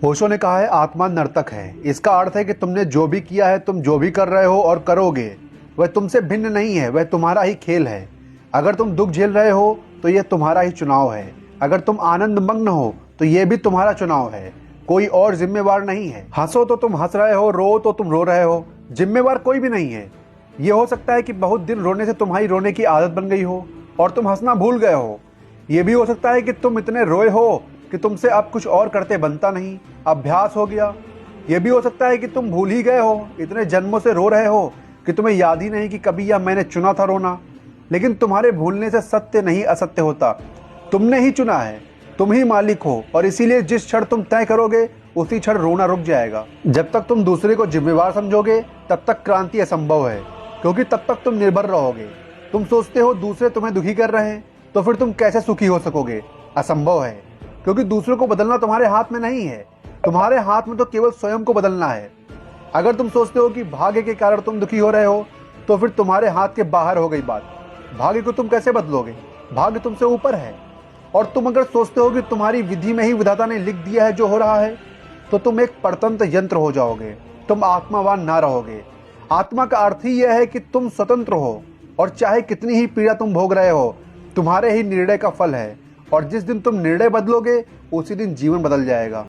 ओशो ने कहा है आत्मा नर्तक है। इसका अर्थ है कि तुमने जो भी किया है, तुम जो भी कर रहे हो और करोगे, वह तुमसे भिन्न नहीं है, वह तुम्हारा ही खेल है। अगर तुम दुख झेल रहे हो तो यह तुम्हारा ही चुनाव है। अगर तुम आनंद मग्न हो तो यह भी तुम्हारा चुनाव है, कोई और जिम्मेवार नहीं है। हंसो तो तुम हंस रहे हो, रो तो तुम रो रहे हो, जिम्मेवार कोई भी नहीं है। ये हो सकता है कि बहुत दिन रोने से तुम्हारी रोने की आदत बन गई हो और तुम हंसना भूल गए हो। ये भी हो सकता है कि तुम इतने रोए हो कि तुमसे अब कुछ और करते बनता नहीं, अभ्यास हो गया। ये भी हो सकता है कि तुम भूल ही गए हो, इतने जन्मों से रो रहे हो कि तुम्हें याद ही नहीं कि कभी यह मैंने चुना था रोना। लेकिन तुम्हारे भूलने से सत्य नहीं असत्य होता, तुमने ही चुना है, तुम ही मालिक हो। और इसीलिए जिस क्षण तुम तय करोगे उसी क्षण रोना रुक जाएगा। जब तक तुम दूसरे को जिम्मेवार समझोगे तब तक क्रांति असंभव है, क्योंकि तब तक तुम निर्भर रहोगे। तुम सोचते हो दूसरे तुम्हें दुखी कर रहे हैं, तो फिर तुम कैसे सुखी हो सकोगे? असंभव है, क्योंकि दूसरों को बदलना तुम्हारे हाथ में नहीं है। तुम्हारे हाथ में तो केवल स्वयं को बदलना है। अगर तुम सोचते हो कि भाग्य के कारण तुम दुखी हो रहे हो, तो फिर तुम्हारे हाथ के बाहर हो गई बात। भाग्य को तुम कैसे बदलोगे? भाग्य तुमसे ऊपर है। और तुम अगर सोचते हो कि तुम्हारी विधि में ही विधाता ने लिख दिया है जो हो रहा है, तो तुम एक परतंत्र यंत्र हो जाओगे, तुम आत्मावान ना रहोगे। आत्मा का अर्थ ही यह है कि तुम स्वतंत्र हो, और चाहे कितनी ही पीड़ा तुम भोग रहे हो, तुम्हारे ही निर्णय का फल है। और जिस दिन तुम निर्णय बदलोगे उसी दिन जीवन बदल जाएगा।